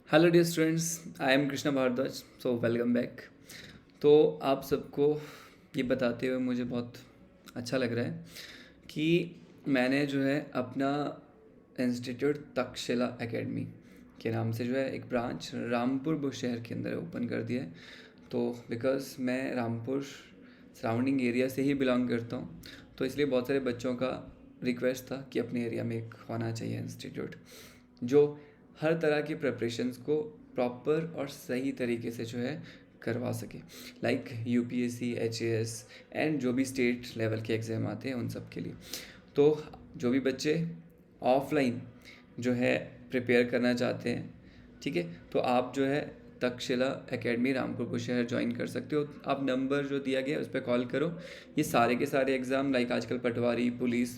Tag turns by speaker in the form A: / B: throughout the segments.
A: Hello dear students, I am Krishna Bhardwaj. So welcome back. तो आप सबको ये बताते हुए मुझे बहुत अच्छा लग रहा है कि मैंने जो है अपना इंस्टीट्यूट तक्षशिला एकेडमी के नाम से जो है एक ब्रांच रामपुर बुशहर के अंदर ओपन कर दिया है। तो बिकॉज़ मैं रामपुर सराउंडिंग एरिया से ही बिलोंग करता हूँ, तो इसलिए बहुत सारे बच्चों का रिक्वेस्ट था कि अपने एरिया में एक होना चाहिए इंस्टीट्यूट जो हर तरह की प्रिपरेशंस को प्रॉपर और सही तरीके से जो है करवा सके, लाइक यूपीएससी, एचएएस एंड जो भी स्टेट लेवल के एग्ज़ाम आते हैं उन सब के लिए। तो जो भी बच्चे ऑफलाइन जो है प्रिपेयर करना चाहते हैं, ठीक है, तो आप जो है तक्षशिला एकेडमी रामपुर बुशहर ज्वाइन कर सकते हो। आप नंबर जो दिया गया है उस पर कॉल करो। ये सारे के सारे एग्ज़ाम, लाइक आजकल पटवारी, पुलिस,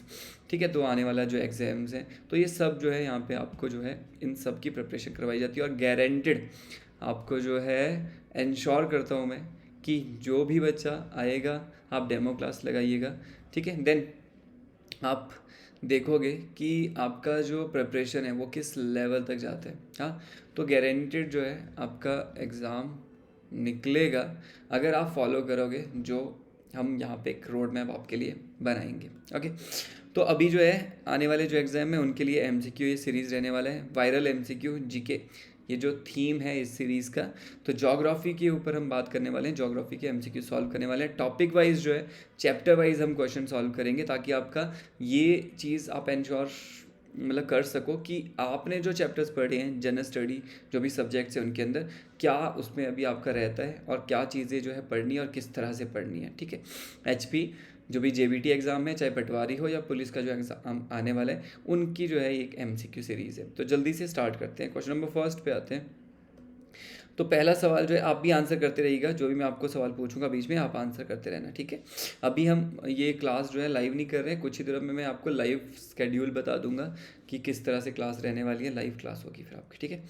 A: ठीक है, तो आने वाला जो एग्ज़ाम्स हैं, तो ये सब जो है यहाँ पे आपको जो है इन सब की प्रिपरेशन करवाई जाती है। और गारंटेड आपको जो है इंश्योर करता हूँ मैं कि जो भी बच्चा आएगा आप डेमो क्लास लगाइएगा, ठीक है, देन आप देखोगे कि आपका जो प्रिपरेशन है वो किस लेवल तक जाता है। हाँ, तो गारंटेड जो है आपका एग्ज़ाम निकलेगा अगर आप फॉलो करोगे जो हम यहाँ पे एक रोड मैप आपके लिए बनाएंगे। ओके, तो अभी जो है आने वाले जो एग्ज़ाम है उनके लिए एमसीक्यू ये सीरीज़ रहने वाला है, वायरल एमसीक्यू जीके, ये जो थीम है इस सीरीज़ का। तो ज्योग्राफी के ऊपर हम बात करने वाले हैं, ज्योग्राफी के एमसीक्यू सॉल्व करने वाले हैं। टॉपिक वाइज जो है चैप्टर वाइज हम क्वेश्चन सॉल्व करेंगे ताकि आपका ये चीज़ आप एंश्योर मतलब कर सको कि आपने जो चैप्टर्स पढ़े हैं, जनरल स्टडी जो भी सब्जेक्ट्स हैं उनके अंदर क्या उसमें अभी आपका रहता है और क्या चीज़ें जो है पढ़नी है और किस तरह से पढ़नी है, ठीक है। एचपी जो भी जेबीटी एग्ज़ाम है, चाहे पटवारी हो या पुलिस का जो एग्ज़ाम आने वाला है, उनकी जो है एक एमसीक्यू सीरीज़ है। तो जल्दी से स्टार्ट करते हैं, क्वेश्चन नंबर फर्स्ट पे आते हैं। तो पहला सवाल जो है आप भी आंसर करते रहिएगा, जो भी मैं आपको सवाल पूछूंगा बीच में आप आंसर करते रहना, ठीक है। अभी हम ये क्लास जो है लाइव नहीं कर रहे हैं, कुछ ही देर में मैं आपको लाइव स्केड्यूल बता दूंगा कि किस तरह से क्लास रहने वाली है, लाइव क्लास होगी फिर आपकी, ठीक है।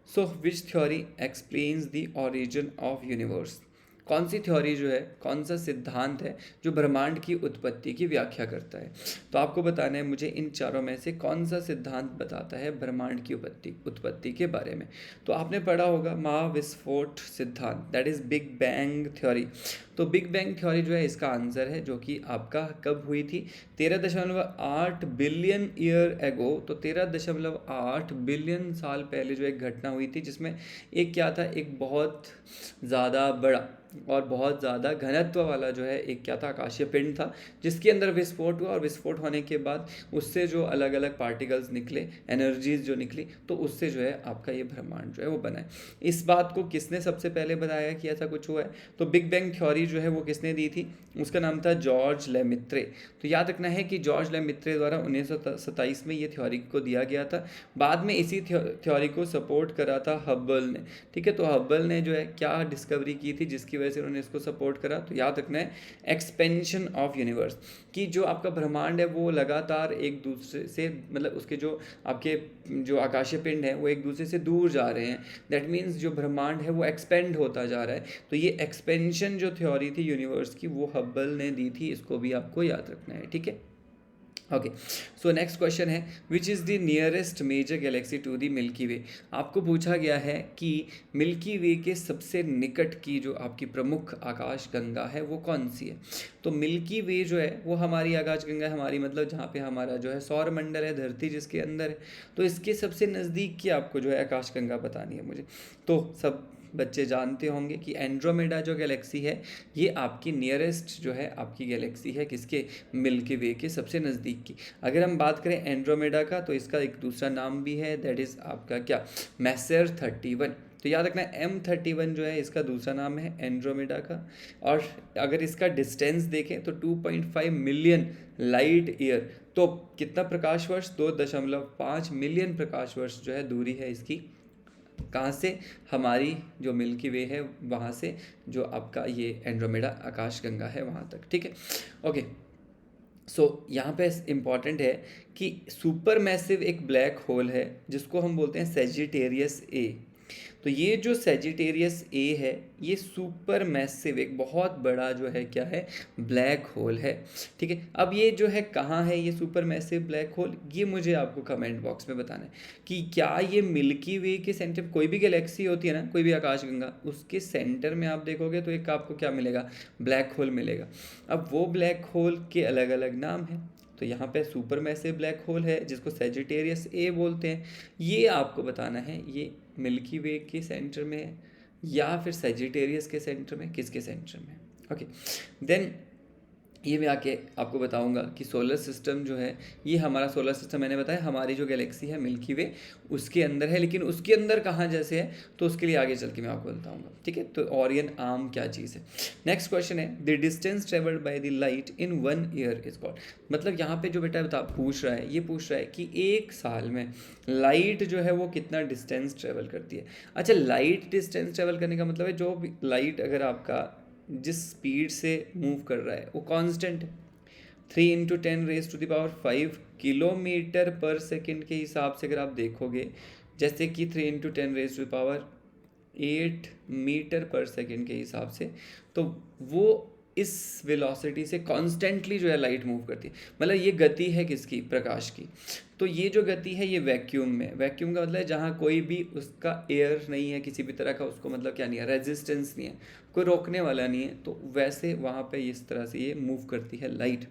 A: So which theory explains the origin of universe. कौन सी थ्योरी जो है, कौन सा सिद्धांत है जो ब्रह्मांड की उत्पत्ति की व्याख्या करता है। तो आपको बताना है मुझे इन चारों में से कौन सा सिद्धांत बताता है ब्रह्मांड की उत्पत्ति के बारे में। तो आपने पढ़ा होगा महाविस्फोट सिद्धांत, that is big bang theory. तो बिग बैंग थ्योरी जो है इसका आंसर है, जो कि आपका कब हुई थी, 13.8 बिलियन ईयर एगो। तो 13.8 बिलियन साल पहले जो एक घटना हुई थी जिसमें एक क्या था, एक बहुत ज़्यादा बड़ा और बहुत ज़्यादा घनत्व वाला जो है एक क्या था, आकाशीय पिंड था, जिसके अंदर विस्फोट हुआ। और विस्फोट होने के बाद उससे जो अलग अलग पार्टिकल्स निकले, एनर्जीज जो निकली, तो उससे जो है आपका ये ब्रह्मांड जो है वो बना है। इस बात को किसने सबसे पहले बताया कि ऐसा कुछ हुआ है, तो बिग बैंग थ्योरी जो है वो किसने दी थी, उसका नाम था जॉर्ज लेमित्रे। तो याद रखना है कि जॉर्ज लेमित्रे द्वारा 1927 में ये थ्योरी को दिया गया था। बाद में इसी थ्योरी को सपोर्ट करा था हब्बल ने, ठीक है। तो हब्बल ने जो है क्या डिस्कवरी की थी जिसकी वजह से उन्होंने इसको सपोर्ट करा, तो याद रखना है एक्सपेंशन ऑफ यूनिवर्स, कि जो आपका ब्रह्मांड है वो लगातार एक दूसरे से, मतलब उसके जो आपके जो आकाशीय पिंड है वो एक दूसरे से दूर जा रहे हैं। दैट मीन्स जो ब्रह्मांड है वो एक्सपेंड होता जा रहा है। तो ये एक्सपेंशन जो थ्योरी थी यूनिवर्स की वो हब्बल ने दी थी, इसको भी आपको याद रखना है, ठीक है। ओके, सो नेक्स्ट क्वेश्चन है which is the nearest major galaxy to the Milky Way. आपको पूछा गया है कि मिल्की वे के सबसे निकट की जो आपकी प्रमुख आकाश गंगा है वो कौन सी है। तो मिल्की वे जो है वो हमारी आकाश गंगा है, हमारी मतलब जहाँ पे हमारा जो है सौर मंडल है, धरती जिसके अंदर है। तो इसके सबसे नज़दीक की आपको जो है आकाश गंगा बतानी है मुझे। तो सब बच्चे जानते होंगे कि एंड्रोमेडा जो गैलेक्सी है ये आपकी नियरेस्ट जो है आपकी गैलेक्सी है, किसके, मिल्की वे के सबसे नज़दीक की। अगर हम बात करें एंड्रोमेडा का तो इसका एक दूसरा नाम भी है, दैट इज़ आपका क्या, मैसेर 31। तो याद रखना है M31 जो है इसका दूसरा नाम है एंड्रोमेडा का। और अगर इसका डिस्टेंस देखें तो 2.5 मिलियन लाइट ईयर, तो कितना प्रकाश वर्ष, 2.5 मिलियन प्रकाश वर्ष जो है दूरी है इसकी, कहाँ से, हमारी जो मिल्की वे है वहाँ से जो आपका ये एंड्रोमेडा आकाश गंगा है वहाँ तक, ठीक है। ओके, सो यहाँ पे इम्पॉर्टेंट है कि सुपर मैसिव एक ब्लैक होल है जिसको हम बोलते हैं सेजिटेरियस ए। तो ये जो सेजिटेरियस ए है ये सुपर मैसिव एक बहुत बड़ा जो है क्या है ब्लैक होल है। ठीक है, अब ये जो है कहाँ है ये सुपर मैसिव ब्लैक होल, ये मुझे आपको कमेंट बॉक्स में बताना है कि क्या ये मिल्की वे के सेंटर, कोई भी गैलेक्सी होती है ना, कोई भी आकाशगंगा, उसके सेंटर में आप देखोगे तो एक आपको क्या मिलेगा, ब्लैक होल मिलेगा। अब वो ब्लैक होल के अलग अलग नाम हैं, तो यहाँ पे सुपर मैसिव ब्लैक होल है जिसको सेजिटेरियस ए बोलते हैं, ये आपको बताना है ये मिल्की वे के सेंटर में है या फिर सेजिटेरियस के सेंटर में, किसके सेंटर में। ओके, देन ये मैं आके आपको बताऊंगा कि सोलर सिस्टम जो है, ये हमारा सोलर सिस्टम मैंने बताया हमारी जो गैलेक्सी है मिल्की वे उसके अंदर है, लेकिन उसके अंदर कहाँ जैसे है तो उसके लिए आगे चल के मैं आपको बताऊंगा। ठीक है, तो ओरियन आर्म क्या चीज़ है। नेक्स्ट क्वेश्चन है the distance travelled by the light in 1 year is called, मतलब यहाँ पे जो बेटा पूछ रहा है, ये पूछ रहा है कि एक साल में लाइट जो है वो कितना डिस्टेंस ट्रेवल करती है। अच्छा, लाइट डिस्टेंस ट्रेवल करने का मतलब है जो भी लाइट अगर आपका जिस स्पीड से मूव कर रहा है वो कांस्टेंट है, 3 × 10⁻⁵ किलोमीटर पर सेकंड के हिसाब से अगर आप देखोगे, जैसे कि 3 × 10⁸ मीटर पर सेकंड के हिसाब से, तो वो इस वेलोसिटी से कॉन्स्टेंटली जो है लाइट मूव करती है। मतलब ये गति है किसकी, प्रकाश की। तो ये जो गति है ये वैक्यूम में, वैक्यूम का मतलब है जहाँ कोई भी उसका एयर नहीं है किसी भी तरह का, उसको मतलब क्या नहीं है, रेजिस्टेंस नहीं है, कोई रोकने वाला नहीं है, तो वैसे वहाँ पे इस तरह से ये मूव करती है लाइट।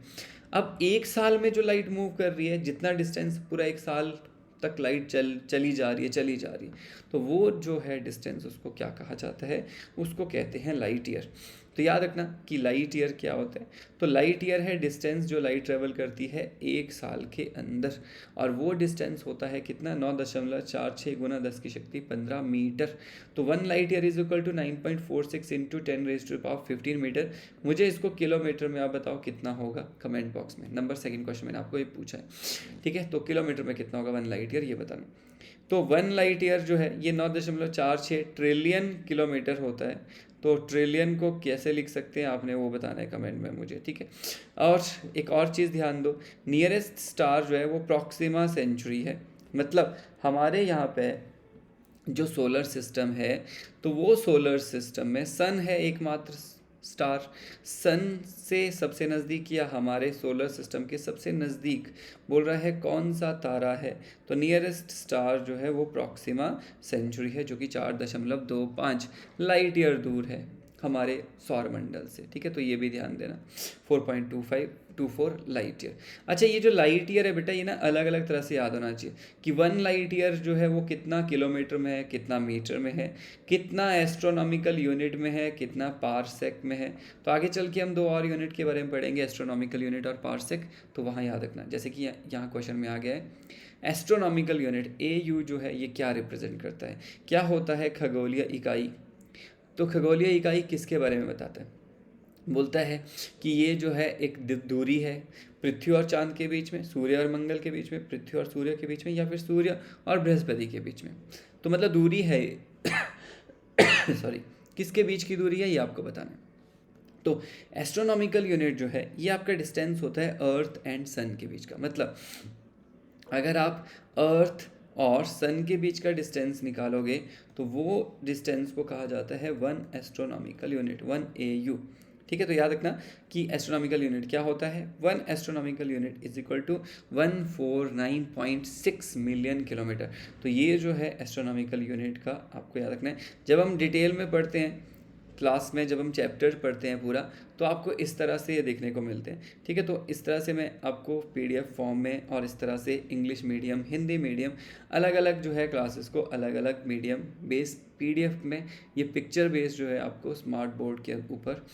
A: अब एक साल में जो लाइट मूव कर रही है, जितना डिस्टेंस पूरा एक साल तक लाइट चली जा रही है, तो वो जो है डिस्टेंस उसको क्या कहा जाता है, उसको कहते हैं लाइट ईयर। तो याद रखना कि लाइट ईयर क्या होता है, तो लाइट ईयर है डिस्टेंस जो लाइट ट्रेवल करती है एक साल के अंदर, और वो डिस्टेंस होता है कितना, 9.46 × 10⁻15 मीटर। तो 1 light year is equal to 9.46 × 10⁻15 metre. मुझे इसको किलोमीटर में आप बताओ कितना होगा कमेंट बॉक्स में। नंबर सेकंड क्वेश्चन मैंने आपको ये पूछा है, ठीक है, तो किलोमीटर में कितना होगा 1 लाइट ईयर, ये बताना। तो 1 लाइट ईयर जो है ये 9.46 ट्रिलियन किलोमीटर होता है। तो ट्रिलियन को कैसे लिख सकते हैं आपने वो बताना है कमेंट में मुझे, ठीक है। और एक और चीज़ ध्यान दो, नियरेस्ट स्टार जो है वो प्रॉक्सिमा सेंचुरी है, मतलब हमारे यहाँ पे जो सोलर सिस्टम है, तो वो सोलर सिस्टम में सन है एकमात्र स्टार। सन से सबसे नज़दीक या हमारे सोलर सिस्टम के सबसे नज़दीक बोल रहा है कौन सा तारा है, तो नियरेस्ट स्टार जो है वो प्रॉक्सिमा सेंचुरी है, जो कि 4.25 लाइट ईयर दूर है हमारे सौरमंडल से। ठीक है, तो ये भी ध्यान देना, 4.2524 लाइट ईयर। अच्छा, ये जो लाइट ईयर है बेटा ये ना अलग अलग तरह से याद होना चाहिए कि 1 लाइट ईयर जो है वो कितना किलोमीटर में है, कितना मीटर में है, कितना एस्ट्रोनॉमिकल यूनिट में है, कितना पारसेक में है। तो आगे चल के हम 2 और यूनिट के बारे में पढ़ेंगे, एस्ट्रोनॉमिकल यूनिट और पारसेक, तो वहाँ याद रखना। जैसे कि यहाँ क्वेश्चन में आ गया है एस्ट्रोनॉमिकल यूनिट AU जो है ये क्या रिप्रेजेंट करता है, क्या होता है खगोलीय इकाई। तो खगोलीय इकाई किसके बारे में बताता है, बोलता है कि ये जो है एक दूरी है पृथ्वी और चांद के बीच में, सूर्य और मंगल के बीच में, पृथ्वी और सूर्य के बीच में, या फिर सूर्य और बृहस्पति के बीच में। तो मतलब दूरी है सॉरी, किसके बीच की दूरी है ये आपको बताना है। तो एस्ट्रोनॉमिकल यूनिट जो है ये आपका डिस्टेंस होता है अर्थ एंड सन के बीच का। मतलब अगर आप अर्थ और सन के बीच का डिस्टेंस निकालोगे तो वो डिस्टेंस को कहा जाता है 1 एस्ट्रोनॉमिकल यूनिट, 1 AU। ठीक है, तो याद रखना कि एस्ट्रोनॉमिकल यूनिट क्या होता है, 1 astronomical unit is equal to 149.6 million kilometre. तो ये जो है एस्ट्रोनॉमिकल यूनिट का आपको याद रखना है। जब हम डिटेल में पढ़ते हैं क्लास में, जब हम चैप्टर पढ़ते हैं पूरा, तो आपको इस तरह से ये देखने को मिलते हैं। ठीक है, तो इस तरह से मैं आपको PDF फॉर्म में और इस तरह से इंग्लिश मीडियम, हिंदी मीडियम, अलग अलग जो है क्लासेस को अलग अलग मीडियम बेस PDF में ये पिक्चर बेस जो है आपको स्मार्ट बोर्ड के ऊपर,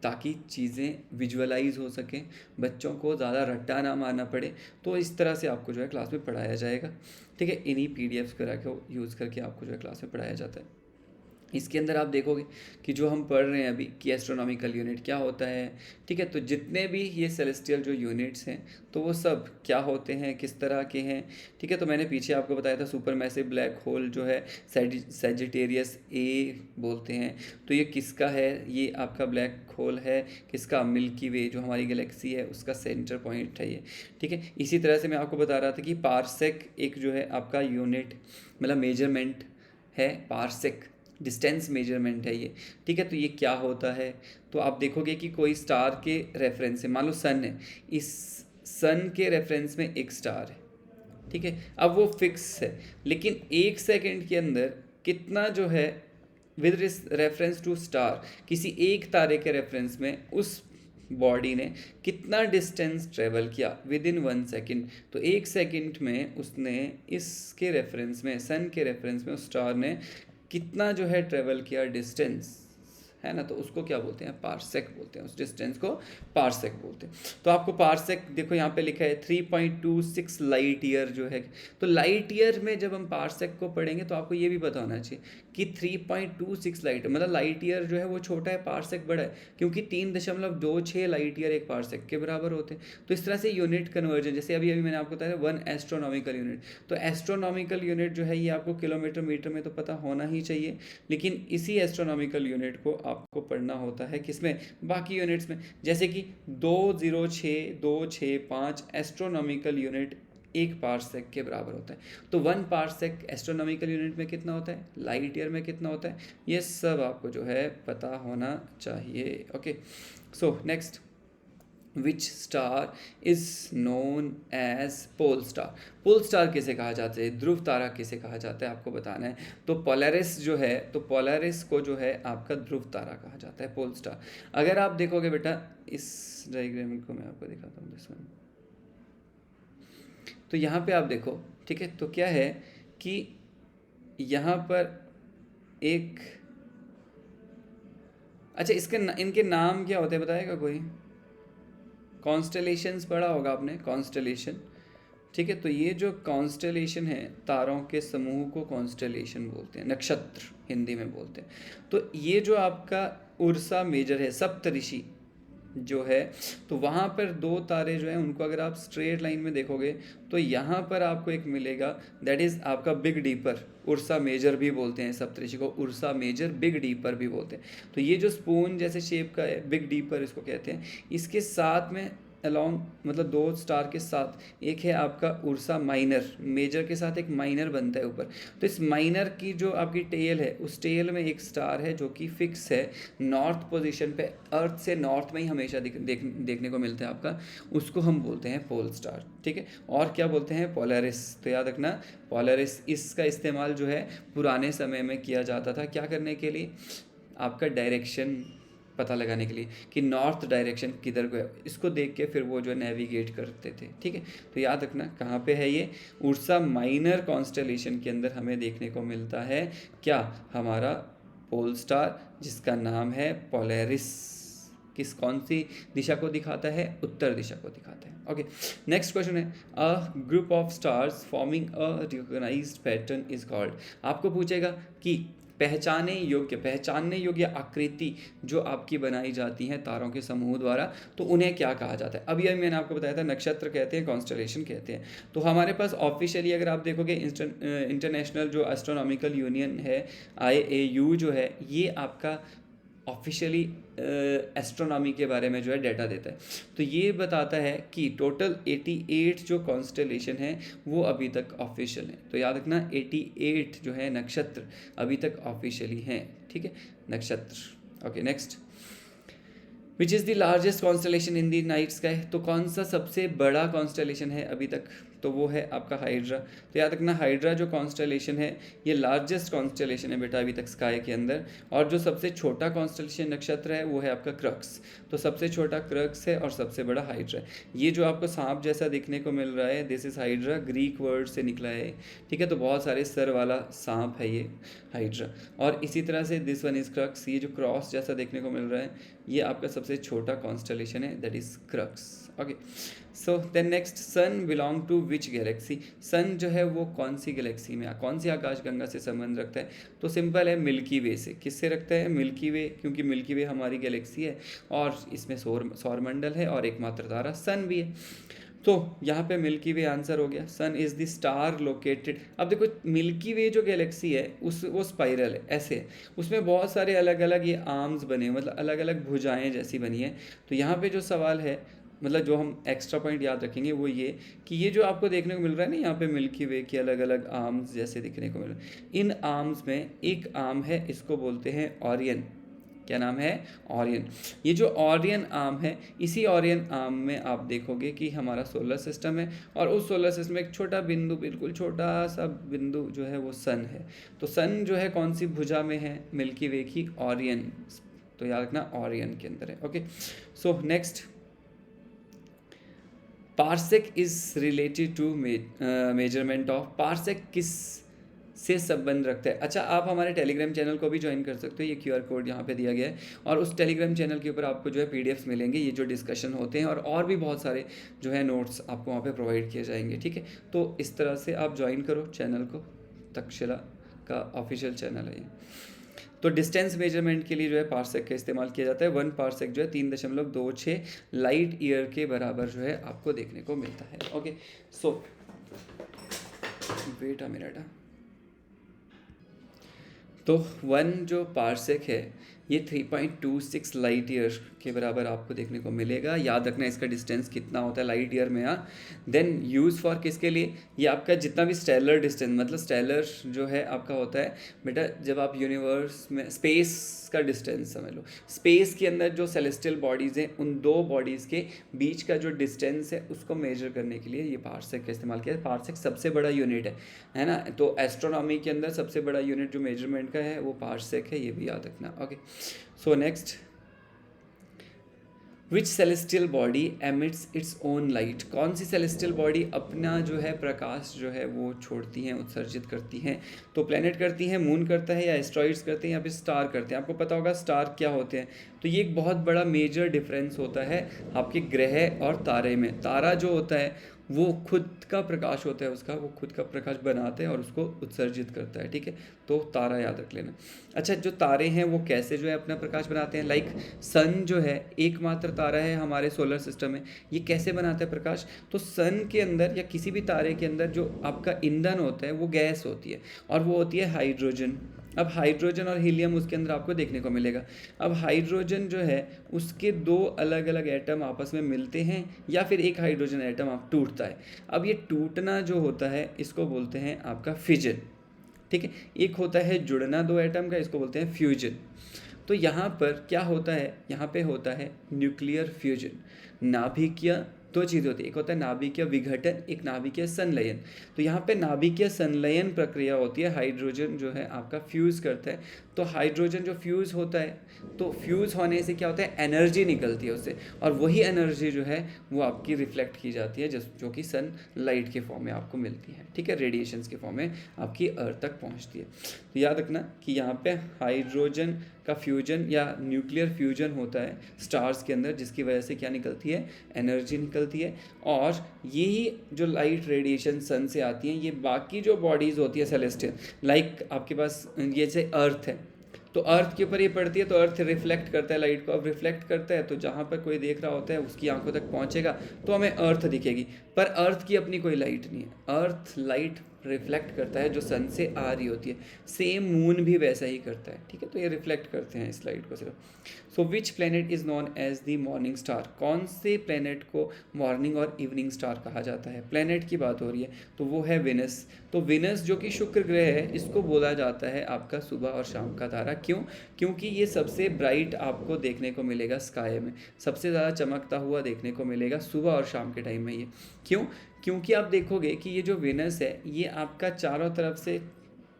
A: ताकि चीज़ें विजुअलाइज हो सकें, बच्चों को ज़्यादा रट्टा ना मारना पड़े, तो इस तरह से आपको जो है क्लास में पढ़ाया जाएगा। ठीक है, इन्हीं PDFs को रखो यूज़ करके आपको जो है क्लास में पढ़ाया जाता है। इसके अंदर आप देखोगे कि जो हम पढ़ रहे हैं अभी कि एस्ट्रोनॉमिकल यूनिट क्या होता है। ठीक है, तो जितने भी ये सेलेस्टियल जो यूनिट्स हैं तो वो सब क्या होते हैं, किस तरह के हैं। ठीक है, तो मैंने पीछे आपको बताया था सुपर मैसिव ब्लैक होल जो है सेजिटेरियस A बोलते हैं, तो ये किसका है, ये आपका ब्लैक होल है किसका, मिल्की वे जो हमारी गैलेक्सी है उसका सेंटर पॉइंट है ये। ठीक है, इसी तरह से मैं आपको बता रहा था कि पारसेक एक जो है आपका यूनिट, मतलब मेजरमेंट है पार्सेक, डिस्टेंस मेजरमेंट है ये, ठीक है। तो ये क्या होता है, तो आप देखोगे कि कोई स्टार के रेफरेंस से, मान लो सन है, इस सन के रेफरेंस में एक स्टार है, ठीक है। अब वो फिक्स है, लेकिन 1 सेकंड के अंदर कितना जो है विद रेफरेंस टू स्टार, किसी एक तारे के रेफरेंस में उस बॉडी ने कितना डिस्टेंस ट्रेवल किया विद इन 1 सेकेंड। तो 1 सेकेंड में उसने इसके रेफरेंस में, सन के रेफरेंस में उस स्टार ने कितना जो है ट्रेवल किया डिस्टेंस, है ना। तो उसको क्या बोलते हैं, पार्सेक बोलते हैं, उस डिस्टेंस को पार्सेक बोलते हैं। तो आपको पार्सेक देखो यहाँ पे लिखा है 3.26 लाइट ईयर जो है। तो लाइट ईयर में जब हम पार्सेक को पढ़ेंगे तो आपको ये भी पता होना चाहिए कि 3.26 लाइट, मतलब लाइट ईयर जो है वो छोटा है, पार्सेक बड़ा है, क्योंकि 3.26 लाइट ईयर एक पार्सेक के बराबर होते हैं। तो इस तरह से यूनिट कन्वर्जन, जैसे अभी मैंने आपको बताया 1 एस्ट्रोनॉमिकल यूनिट, तो एस्ट्रोनॉमिकल यूनिट जो है ये आपको किलोमीटर मीटर में तो पता होना ही चाहिए, लेकिन इसी एस्ट्रोनॉमिकल यूनिट को आपको पढ़ना होता है किसमें, बाकी यूनिट्स में। जैसे कि 206.265 एस्ट्रोनॉमिकल यूनिट एक पार्सेक के बराबर होता है। तो 1 पार्सेक एस्ट्रोनॉमिकल यूनिट में कितना होता है, लाइट ईयर में कितना होता है, ये सब आपको जो है पता होना चाहिए। Okay, so next, which star is known as pole star. Pole star किसे कहा जाता है, ध्रुव तारा किसे कहा जाता है, आपको बताना है। तो पोलरिस जो है, तो पोलरिस को जो है आपका ध्रुव तारा कहा जाता है, पोल स्टार। अगर आप देखोगे बेटा इस डायग्राम को मैं आपको दिखाता हूँ, दिस वन। तो यहाँ पे आप देखो, ठीक है। तो क्या है कि यहाँ पर एक, अच्छा इसके इनके नाम क्या होते हैं बताएगा कोई, कॉन्स्टलेशंस पढ़ा होगा आपने, कॉन्स्टलेशन, ठीक है। तो ये जो कॉन्स्टलेशन है, तारों के समूह को कॉन्स्टलेशन बोलते हैं, नक्षत्र हिंदी में बोलते हैं। तो ये जो आपका उर्सा मेजर है, सप्तऋषि जो है, तो वहाँ पर 2 तारे जो हैं उनको अगर आप स्ट्रेट लाइन में देखोगे तो यहाँ पर आपको एक मिलेगा, दैट इज़ आपका बिग डीपर, उर्सा मेजर भी बोलते हैं सप्तऋषि को, उर्सा मेजर, बिग डीपर भी बोलते हैं। तो ये जो स्पून जैसे शेप का है, बिग डीपर इसको कहते हैं। इसके साथ में अलॉन्ग, मतलब 2 स्टार के साथ एक है आपका उर्सा माइनर, मेजर के साथ एक माइनर बनता है ऊपर। तो इस माइनर की जो आपकी टेल है, उस टेल में एक स्टार है जो कि फिक्स है नॉर्थ पोजीशन पे, अर्थ से नॉर्थ में ही हमेशा देखने को मिलता है आपका, उसको हम बोलते हैं पोल स्टार, ठीक है। और क्या बोलते हैं, पोलरिस। तो याद रखना, पोलरिस, इसका इस्तेमाल जो है पुराने समय में किया जाता था, क्या करने के लिए, आपका डायरेक्शन पता लगाने के लिए कि नॉर्थ डायरेक्शन किधर को है, इसको देख के फिर वो जो नेविगेट करते थे, ठीक है। तो याद रखना कहाँ पे है ये, उर्सा माइनर कॉन्स्टलेशन के अंदर हमें देखने को मिलता है क्या, हमारा पोल स्टार, जिसका नाम है पोलरिस। कौन सी दिशा को दिखाता है, उत्तर दिशा को दिखाता है। ओके, नेक्स्ट क्वेश्चन है, a group of stars forming a recognised pattern is called. आपको पूछेगा कि पहचानने योग्य आकृति जो आपकी बनाई जाती हैं तारों के समूह द्वारा, तो उन्हें क्या कहा जाता है। अभी मैंने आपको बताया था नक्षत्र कहते हैं, कॉन्स्टलेशन कहते हैं। तो हमारे पास ऑफिशियली अगर आप देखोगे इंटरनेशनल जो एस्ट्रोनॉमिकल यूनियन है, IAU जो है, ये आपका ऑफिशियली एस्ट्रोनॉमी के बारे में जो है डाटा देता है। तो ये बताता है कि टोटल 88 जो कॉन्स्टलेशन है वो अभी तक ऑफिशियल है। तो याद रखना 88 जो है नक्षत्र अभी तक ऑफिशियली हैं, ठीक है, नक्षत्र। Okay, next, which is the largest constellation in the night sky. तो कौन सा सबसे बड़ा कॉन्स्टलेशन है अभी तक, तो वो है आपका हाइड्रा। तो याद रखना हाइड्रा जो कॉन्स्टलेशन है ये लार्जेस्ट कॉन्स्टलेशन है बेटा अभी तक स्काई के अंदर। और जो सबसे छोटा कॉन्स्टलेशन नक्षत्र है वो है आपका क्रक्स। तो सबसे छोटा क्रक्स है और सबसे बड़ा हाइड्रा है। ये जो आपको सांप जैसा दिखने को मिल रहा है, this is hydra, Greek word से निकला है, ठीक है। तो बहुत सारे सर वाला सांप है ये हाइड्रा। और इसी तरह से दिस वन इज क्रक्स, ये जो क्रॉस जैसा देखने को मिल रहा है ये आपका सबसे छोटा कॉन्स्टलेशन है, that is crux. Okay, so then next, sun belong to which galaxy. Sun जो है वो कौन सी गैलेक्सी में, कौन सी आकाशगंगा से संबंध रखता है, तो सिंपल है, मिल्की वे से। किससे रखता है, मिल्की वे, क्योंकि मिल्की वे हमारी गैलेक्सी है और इसमें सौरमंडल है और एकमात्र तारा सन भी है। तो यहाँ पे मिल्की वे आंसर हो गया। सन इज़ द स्टार लोकेटेड। अब देखो मिल्की वे जो गैलेक्सी है वो स्पाइरल है, ऐसे है, उसमें बहुत सारे अलग अलग ये आर्म्स बने, मतलब अलग अलग भुजाएं जैसी बनी है। तो यहाँ पे जो सवाल है मतलब जो हम एक्स्ट्रा पॉइंट याद रखेंगे वो ये कि ये जो आपको देखने को मिल रहा है ना यहाँ पे मिल्की वे के अलग अलग आर्म्स जैसे दिखने को मिल रहे हैं, इन आर्म्स में एक आर्म है, इसको बोलते हैं ऑरियन। क्या नाम है? ऑरियन। ये जो ऑरियन आर्म है, इसी ऑरियन आर्म में आप देखोगे कि हमारा सोलर सिस्टम है, और उस सोलर सिस्टम में एक छोटा बिंदु, बिल्कुल छोटा सा बिंदु जो है वो सन है। तो सन जो है कौन सी भुजा में है? मिल्की वे की ऑरियन। तो याद रखना ऑरियन के अंदर है। Okay, so next, parsec is related to measurement of. Parsec किस से संबंध रखता है? अच्छा, आप हमारे टेलीग्राम चैनल को भी ज्वाइन कर सकते हो, ये QR कोड यहाँ पे दिया गया है, और उस टेलीग्राम चैनल के ऊपर आपको जो है PDFs मिलेंगे, ये जो डिस्कशन होते हैं, और भी बहुत सारे जो है नोट्स आपको वहाँ पे प्रोवाइड किए जाएंगे। ठीक है, तो इस तरह से आप ज्वाइन करो चैनल को, तक्षशिला का ऑफिशियल चैनल है ये। तो डिस्टेंस मेजरमेंट के लिए जो है पार्सेक का इस्तेमाल किया जाता है। 1 पार्सेक जो है 3.26 लाइट ईयर के बराबर जो है आपको देखने को मिलता है। Okay, so wait a minute. तो 1 जो पार्सेक है ये 3.26 लाइट ईयर के बराबर आपको देखने को मिलेगा। याद रखना इसका डिस्टेंस कितना होता है लाइट ईयर में। देन यूज़ फॉर किसके लिए? ये आपका जितना भी स्टेलर डिस्टेंस, मतलब स्टेलर जो है आपका होता है बेटा, जब आप यूनिवर्स में स्पेस का डिस्टेंस समझ लो, स्पेस के अंदर जो सेलेस्टियल बॉडीज़ हैं उन दो बॉडीज़ के बीच का जो डिस्टेंस है उसको मेजर करने के लिए ये पार्सेक का इस्तेमाल किया है। पार्सेक सबसे बड़ा यूनिट है ना, तो एस्ट्रोनॉमी के अंदर सबसे बड़ा यूनिट जो मेजरमेंट का है वो पार्सेक है, ये भी याद रखना। Okay, so next, which celestial body emits its own light. कौन सी सेलेस्टियल बॉडी अपना जो है प्रकाश जो है वो छोड़ती हैं, उत्सर्जित करती हैं? तो प्लैनेट करती हैं, मून करता है, या एस्ट्रॉइड्स करते हैं, या फिर स्टार करते हैं। आपको पता होगा स्टार क्या होते हैं। तो ये एक बहुत बड़ा मेजर डिफरेंस होता है आपके ग्रह और तारे में। तारा जो होता है वो खुद का प्रकाश होता है उसका, वो खुद का प्रकाश बनाता है और उसको उत्सर्जित करता है। ठीक है, तो तारा याद रख लेना। अच्छा, जो तारे हैं वो कैसे जो है अपना प्रकाश बनाते हैं? लाइक सन जो है एकमात्र तारा है हमारे सोलर सिस्टम में, ये कैसे बनाता है प्रकाश? तो सन के अंदर या किसी भी तारे के अंदर जो आपका ईंधन होता है वो गैस होती है, और वो होती है हाइड्रोजन। अब हाइड्रोजन और हीलियम उसके अंदर आपको देखने को मिलेगा। अब हाइड्रोजन जो है उसके दो अलग अलग एटम आपस में मिलते हैं, या फिर एक हाइड्रोजन एटम आप टूटता है। अब ये टूटना जो होता है इसको बोलते हैं आपका फिजन। ठीक है, एक होता है जुड़ना दो एटम का, इसको बोलते हैं फ्यूजन। तो यहाँ पर क्या होता है? यहाँ पे होता है न्यूक्लियर फ्यूजन। नाभिकीय दो चीज़ें होती है, एक होता है नाभिकीय विघटन, एक नाभिकीय संलयन। तो यहाँ पे नाभिकीय संलयन प्रक्रिया होती है, हाइड्रोजन जो है आपका फ्यूज़ करता है। तो हाइड्रोजन जो फ्यूज़ होता है, तो फ्यूज़ होने से क्या होता है? एनर्जी निकलती है उससे, और वही एनर्जी जो है वो आपकी रिफ्लेक्ट की जाती है, जो कि सन लाइट के फॉर्म में आपको मिलती है। ठीक है, रेडिएशंस के फॉर्म में आपकी अर्थ तक पहुँचती है। तो याद रखना कि यहाँ पे हाइड्रोजन का फ्यूजन या न्यूक्लियर फ्यूजन होता है स्टार्स के अंदर, जिसकी वजह से क्या निकलती है? एनर्जी निकलती है। और यही जो लाइट रेडिएशन सन से आती हैं, ये बाकी जो बॉडीज़ होती है सेलेस्टियल, लाइक आपके पास ये जैसे अर्थ है, तो अर्थ के ऊपर ये पड़ती है, तो अर्थ रिफ्लेक्ट करता है लाइट को। अब रिफ्लेक्ट करता है तो जहाँ पर कोई देख रहा होता है उसकी आंखों तक पहुँचेगा तो हमें अर्थ दिखेगी, पर अर्थ की अपनी कोई लाइट नहीं है। अर्थ लाइट रिफ्लेक्ट करता है जो सन से आ रही होती है। सेम मून भी वैसा ही करता है। ठीक है, तो ये रिफ्लेक्ट करते हैं इस लाइट को सिर्फ। So which planet is known as the morning star. कौन से प्लेनेट को मॉर्निंग और इवनिंग स्टार कहा जाता है? प्लेनेट की बात हो रही है तो वो है विनस। तो विनस जो कि शुक्र ग्रह है, इसको बोला जाता है आपका सुबह और शाम का तारा। क्यों? क्योंकि ये सबसे ब्राइट आपको देखने को मिलेगा स्काई में, सबसे ज़्यादा चमकता हुआ देखने को मिलेगा सुबह और शाम के टाइम में ये। क्यों? क्योंकि आप देखोगे कि ये जो विनस है ये आपका चारों तरफ से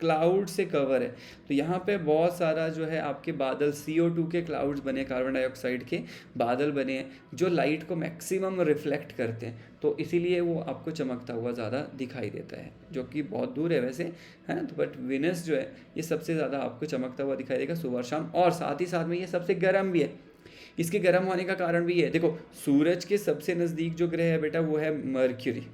A: क्लाउड से कवर है। तो यहाँ पे बहुत सारा जो है आपके बादल, CO2 के क्लाउड्स बने, कार्बन डाइऑक्साइड के बादल बने हैं जो लाइट को मैक्सिमम रिफ्लेक्ट करते हैं। तो इसीलिए वो आपको चमकता हुआ ज़्यादा दिखाई देता है, जो कि बहुत दूर है वैसे, है ना। तो बट विनस जो है ये सबसे ज़्यादा आपको चमकता हुआ दिखाई देगा सुबह और शाम, और साथ ही साथ में ये सबसे गर्म भी है। इसके गर्म होने का कारण भी है, देखो सूरज के सबसे नज़दीक जो ग्रह है बेटा वो है मर्क्यूरी।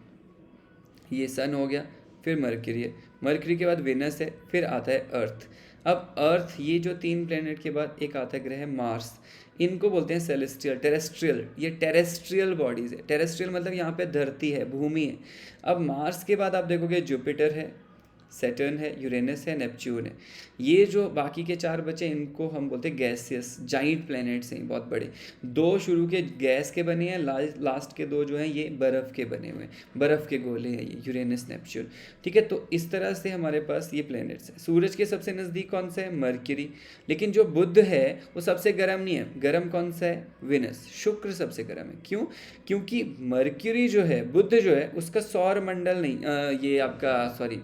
A: ये सन हो गया, फिर मर्क्यूरी है, मर्क्यूरी के बाद विनस है, फिर आता है अर्थ। अब अर्थ, ये जो 3 प्लेनेट के बाद एक आता है ग्रह मार्स। इनको बोलते हैं सेलेस्टियल, टेरेस्ट्रियल। ये टेरेस्ट्रियल बॉडीज़ है। टेरेस्ट्रियल मतलब यहाँ पे धरती है, भूमि है। अब मार्स के बाद आप देखोगे जुपिटर है, सैटर्न है, यूरेनस है, नेपच्यून है। ये जो बाकी के 4 बचे इनको हम बोलते हैं गैसियस जाइंट प्लैनेट्स हैं, बहुत बड़े। 2 शुरू के गैस के बने हैं, लास्ट के 2 जो हैं ये बर्फ़ के बने हुए हैं, बर्फ़ के गोले हैं ये यूरेनस नेपच्यून। ठीक है, तो इस तरह से हमारे पास ये प्लैनेट्स हैं। सूरज के सबसे नज़दीक कौन सा है? मरकरी। लेकिन जो बुध है वो सबसे गर्म नहीं है। गर्म कौन सा है? विनस। शुक्र सबसे गर्म है। क्यों? क्योंकि मरकरी जो है, बुध जो है, उसका सौर मंडल नहीं, ये आपका सॉरी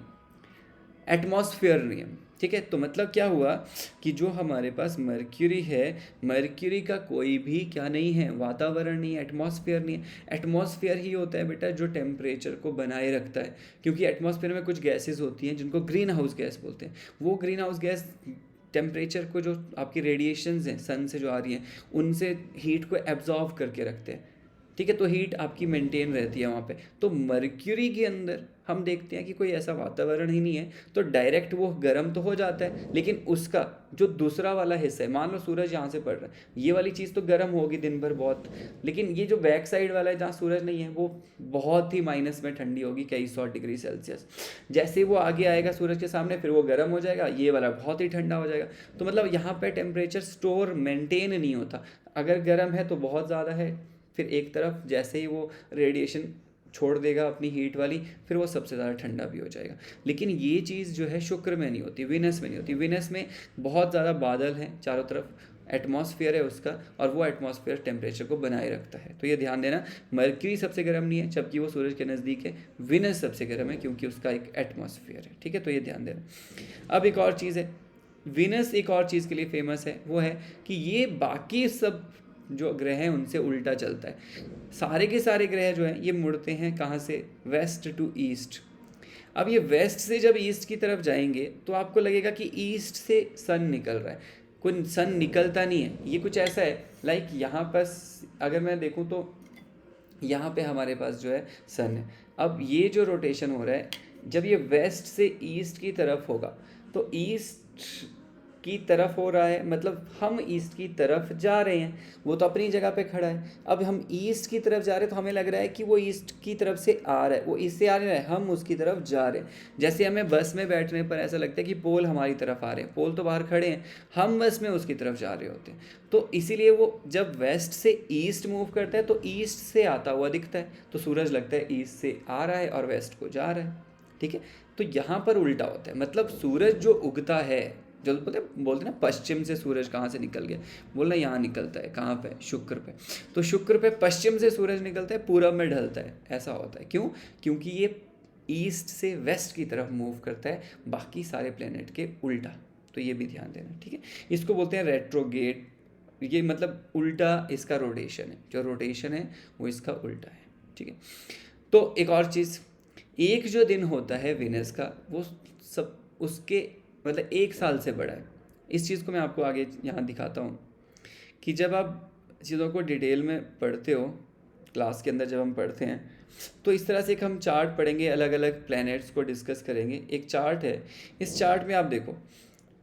A: एटमॉस्फेयर नहीं है। ठीक है, तो मतलब क्या हुआ कि जो हमारे पास मर्क्यूरी है, मर्क्यूरी का कोई भी क्या नहीं है, वातावरण नहीं है, एटमॉस्फेयर नहीं है। एटमॉस्फेयर ही होता है बेटा जो टेम्परेचर को बनाए रखता है, क्योंकि एटमॉस्फेयर में कुछ गैसेस होती हैं जिनको ग्रीन हाउस गैस बोलते हैं। वो ग्रीन हाउस गैस टेम्परेचर को, जो आपकी रेडिएशंस हैं सन से जो आ रही हैं, उनसे हीट को एब्जॉर्व करके रखते हैं। ठीक है, तो हीट आपकी मेंटेन रहती है वहाँ पे। तो मर्क्यूरी के अंदर हम देखते हैं कि कोई ऐसा वातावरण ही नहीं है, तो डायरेक्ट वो गर्म तो हो जाता है, लेकिन उसका जो दूसरा वाला हिस्सा है, मान लो सूरज यहाँ से पड़ रहा है, ये वाली चीज़ तो गर्म होगी दिन भर बहुत, लेकिन ये जो बैक साइड वाला है जहाँ सूरज नहीं है, वो बहुत ही माइनस में ठंडी होगी, कई 100 डिग्री सेल्सियस। जैसे वो आगे आएगा सूरज के सामने, फिर वो गर्म हो जाएगा, ये वाला बहुत ही ठंडा हो जाएगा। तो मतलब यहाँ पर टेम्परेचर स्टोर मेंटेन नहीं होता। अगर गर्म है तो बहुत ज़्यादा है, फिर एक तरफ जैसे ही वो रेडिएशन छोड़ देगा अपनी हीट वाली, फिर वो सबसे ज़्यादा ठंडा भी हो जाएगा। लेकिन ये चीज़ जो है शुक्र में नहीं होती, विनस में नहीं होती। विनस में बहुत ज़्यादा बादल हैं चारों तरफ, एटमॉस्फेयर है उसका, और वो एटमॉस्फेयर टेम्परेचर को बनाए रखता है। तो ये ध्यान देना, मर्क्यूरी सबसे गर्म नहीं है जबकि वो सूरज के नज़दीक है। विनस सबसे गर्म है क्योंकि उसका एक एटमॉस्फेयर है। ठीक है, तो ये ध्यान देना। अब एक और चीज़ है, विनस एक और चीज़ के लिए फेमस है, वो है कि ये बाकी सब जो ग्रह हैं उनसे उल्टा चलता है। सारे के सारे ग्रह जो हैं ये मुड़ते हैं कहाँ से? West to east. अब ये वेस्ट से जब ईस्ट की तरफ जाएंगे तो आपको लगेगा कि ईस्ट से सन निकल रहा है, कोई सन निकलता नहीं है। ये कुछ ऐसा है, लाइक यहाँ पर अगर मैं देखूँ तो यहाँ पे हमारे पास जो है सन है। अब ये जो रोटेशन हो रहा है, जब ये वेस्ट से ईस्ट की तरफ होगा तो ईस्ट की तरफ हो रहा है, मतलब हम ईस्ट की तरफ जा रहे हैं। वो तो अपनी जगह पे खड़ा है। अब हम ईस्ट की तरफ जा रहे हैं तो हमें लग रहा है कि वो ईस्ट की तरफ से आ रहा है, वो ईस्ट से आ रहा है, हम उसकी तरफ जा रहे हैं। जैसे हमें बस में बैठने पर ऐसा लगता है कि पोल हमारी तरफ आ रहे हैं, पोल तो बाहर खड़े हैं, हम बस में उसकी तरफ जा रहे होते हैं। तो इसीलिए वो जब वेस्ट से ईस्ट मूव करता है तो ईस्ट से आता हुआ दिखता है, तो सूरज लगता है ईस्ट से आ रहा है और वेस्ट को जा रहा है। ठीक है, तो यहाँ पर उल्टा होता है, मतलब सूरज जो उगता है, जो बोलते ना पश्चिम से सूरज कहाँ से निकल गया, बोलना यहाँ निकलता है, कहाँ पे? शुक्र पे। तो शुक्र पे पश्चिम से सूरज निकलता है, पूरब में ढलता है, ऐसा होता है। क्यों? क्योंकि ये ईस्ट से वेस्ट की तरफ मूव करता है, बाकी सारे प्लेनेट के उल्टा। तो ये भी ध्यान देना। ठीक है, इसको बोलते हैं रेट्रोगेट। ये मतलब उल्टा इसका रोटेशन है, जो रोटेशन है वो इसका उल्टा है। ठीक है, तो एक और चीज़, एक जो दिन होता है विनस का, वो सब उसके मतलब 1 साल से बड़ा है। इस चीज़ को मैं आपको आगे यहाँ दिखाता हूँ कि जब आप चीज़ों को डिटेल में पढ़ते हो, क्लास के अंदर जब हम पढ़ते हैं, तो इस तरह से एक हम चार्ट पढ़ेंगे, अलग अलग प्लैनेट्स को डिस्कस करेंगे। एक चार्ट है, इस चार्ट में आप देखो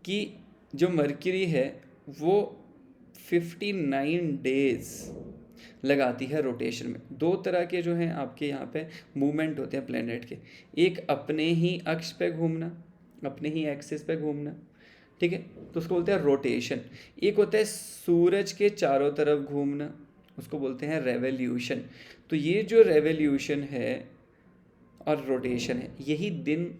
A: कि जो मर्क्यूरी है वो 59 डेज लगाती है रोटेशन में। 2 तरह के जो हैं आपके यहाँ पे मूवमेंट होते हैं प्लैनेट के, एक अपने ही अक्ष पे घूमना, अपने ही एक्सिस पे घूमना। ठीक है, तो उसको बोलते हैं रोटेशन। एक होता है सूरज के चारों तरफ घूमना, उसको बोलते हैं रेवोल्यूशन। तो ये जो रेवोल्यूशन है और रोटेशन है, यही दिन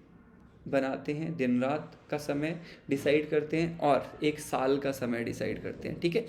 A: बनाते हैं, दिन रात का समय डिसाइड करते हैं और एक साल का समय डिसाइड करते हैं। ठीक है,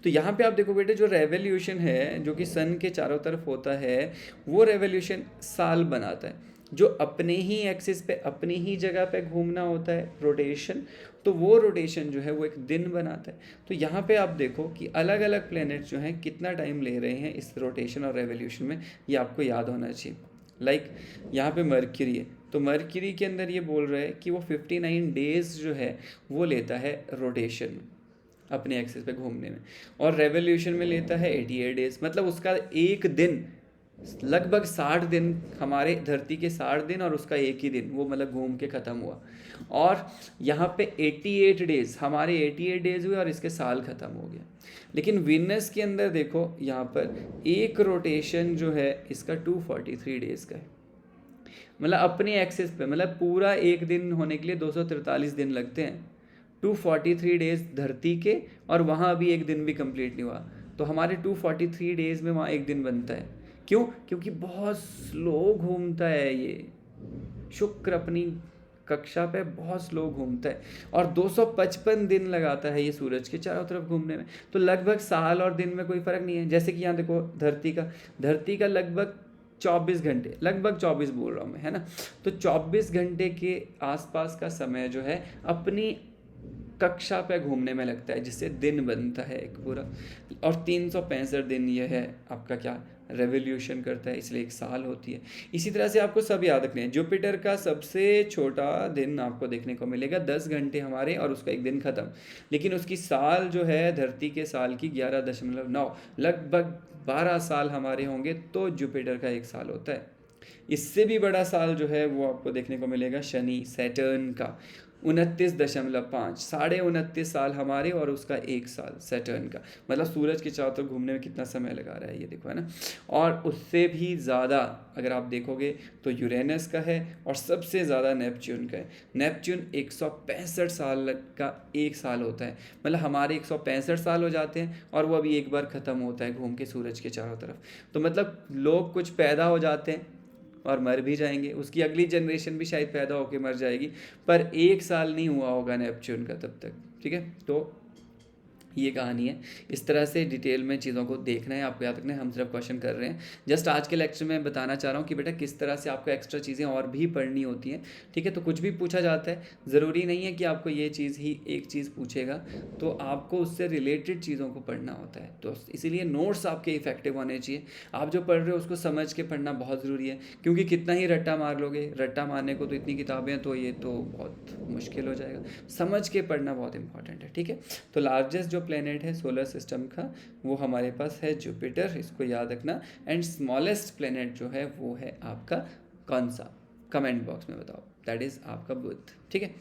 A: तो यहाँ पे आप देखो बेटे, जो रेवोल्यूशन है जो कि सन के चारों तरफ होता है, वो रेवोल्यूशन साल बनाता है। जो अपने ही एक्सिस पे, अपनी ही जगह पे घूमना होता है रोटेशन, तो वो रोटेशन जो है वो एक दिन बनाता है। तो यहाँ पे आप देखो कि अलग अलग प्लैनेट जो हैं कितना टाइम ले रहे हैं इस रोटेशन और रेवोल्यूशन में, ये आपको याद होना चाहिए। लाइक यहाँ पे मर्क्यूरी है, तो मर्क्यूरी के अंदर ये बोल रहा है कि वो 59 डेज जो है वो लेता है रोटेशन में, अपने एक्सिस पे घूमने में, और रेवोल्यूशन में लेता है 88 डेज। मतलब उसका एक दिन लगभग 60 दिन, हमारे धरती के 60 दिन और उसका एक ही दिन, वो मतलब घूम के ख़त्म हुआ। और यहाँ पे 88 डेज, हमारे 88 डेज हुए और इसके साल ख़त्म हो गया। लेकिन वीनस के अंदर देखो, यहाँ पर एक रोटेशन जो है इसका 243 डेज़ का है। मतलब अपनी एक्सिस पे, मतलब पूरा एक दिन होने के लिए 243 दिन लगते हैं, 243 डेज धरती के, और वहाँ अभी एक दिन भी कंप्लीट नहीं हुआ, तो हमारे 243 डेज में वहाँ एक दिन बनता है। क्यों? क्योंकि बहुत स्लो घूमता है ये शुक्र, अपनी कक्षा पे बहुत स्लो घूमता है, और 255 दिन लगाता है ये सूरज के चारों तरफ घूमने में। तो लगभग साल और दिन में कोई फ़र्क नहीं है। जैसे कि यहाँ देखो धरती का लगभग 24 घंटे, लगभग 24 बोल रहा हूँ मैं, है ना। तो 24 घंटे के आसपास का समय जो है अपनी कक्षा पे घूमने में लगता है, जिससे दिन बनता है एक पूरा। और 365 दिन यह है आपका क्या रेवोल्यूशन करता है, इसलिए एक साल होती है। इसी तरह से आपको सब याद रखने हैं। जुपिटर का सबसे छोटा दिन आपको देखने को मिलेगा 10 घंटे हमारे, और उसका एक दिन ख़त्म। लेकिन उसकी साल जो है धरती के साल की 11.9, लगभग 12 साल हमारे होंगे, तो जुपिटर का एक साल होता है। इससे भी बड़ा साल जो है वो आपको देखने को मिलेगा शनि सैटर्न का, 29.5, 29.5 साल हमारे, और उसका एक साल सैटर्न का। मतलब सूरज के चारों तरफ घूमने में कितना समय लगा रहा है ये देखो, है ना। और उससे भी ज़्यादा अगर आप देखोगे तो यूरेनस का है, और सबसे ज़्यादा नेपच्यून का है। नेपच्यून 165 साल का एक साल होता है, मतलब हमारे 165 साल हो जाते हैं, और वो अभी एक बार ख़त्म होता है घूम के सूरज के चारों तरफ। तो मतलब लोग कुछ पैदा हो जाते हैं और मर भी जाएंगे, उसकी अगली जनरेशन भी शायद पैदा होकर मर जाएगी, पर एक साल नहीं हुआ होगा नेपच्यून का तब तक, ठीक है। तो ये कहानी है। इस तरह से डिटेल में चीज़ों को देखना है, आपको याद रखना है। हम सिर्फ क्वेश्चन कर रहे हैं, जस्ट आज के लेक्चर में बताना चाह रहा हूँ कि बेटा किस तरह से आपको एक्स्ट्रा चीज़ें और भी पढ़नी होती हैं, ठीक है। तो कुछ भी पूछा जाता है, ज़रूरी नहीं है कि आपको ये चीज़ ही एक चीज़ पूछेगा, तो आपको उससे रिलेटेड चीज़ों को पढ़ना होता है। तो इसीलिए नोट्स आपके इफेक्टिव होने चाहिए। आप जो पढ़ रहे हो उसको समझ के पढ़ना बहुत ज़रूरी है, क्योंकि कितना ही रट्टा मार लोगे, रट्टा मारने को तो इतनी किताबें, तो ये तो बहुत मुश्किल हो जाएगा। समझ के पढ़ना बहुत इंपॉर्टेंट है, ठीक है। तो लार्जेस्ट जो प्लेनेट है सोलर सिस्टम का, वो हमारे पास है जुपिटर, इसको याद रखना। एंड स्मॉलेस्ट प्लेनेट जो है वो है आपका कौन सा, कमेंट बॉक्स में बताओ, दैट इज आपका बुध, ठीक है।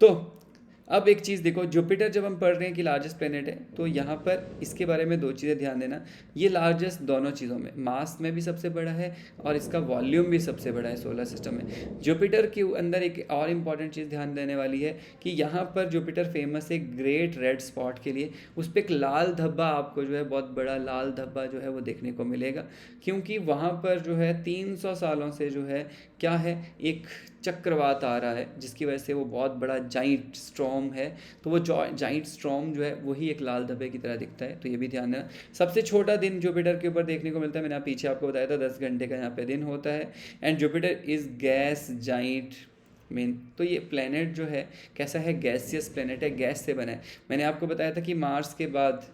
A: तो अब एक चीज़ देखो, जुपिटर जब हम पढ़ रहे हैं कि लार्जेस्ट प्लेनेट है, तो यहाँ पर इसके बारे में दो चीज़ें ध्यान देना। ये लार्जेस्ट दोनों चीज़ों में, मास में भी सबसे बड़ा है और इसका वॉल्यूम भी सबसे बड़ा है सोलर सिस्टम में। जुपिटर के अंदर एक और इम्पॉर्टेंट चीज़ ध्यान देने वाली है कि यहाँ पर जुपिटर फेमस है ग्रेट रेड स्पॉट के लिए। उस पर एक लाल धब्बा आपको जो है, बहुत बड़ा लाल धब्बा जो है वो देखने को मिलेगा, क्योंकि वहाँ पर जो है 300 सालों से जो है क्या है, एक चक्रवात आ रहा है, जिसकी वजह से वो बहुत बड़ा जाइंट स्टॉर्म है। तो वो जाइंट स्टॉर्म जो है वही एक लाल धब्बे की तरह दिखता है, तो ये भी ध्यान देना। सबसे छोटा दिन जुपिटर के ऊपर देखने को मिलता है, मैंने पीछे आपको बताया था 10 घंटे का यहाँ पे दिन होता है। And Jupiter is gas giant main. तो ये प्लेनेट जो है कैसा है, गैसियस प्लेनेट है, गैस से बना है। मैंने आपको बताया था कि मार्स के बाद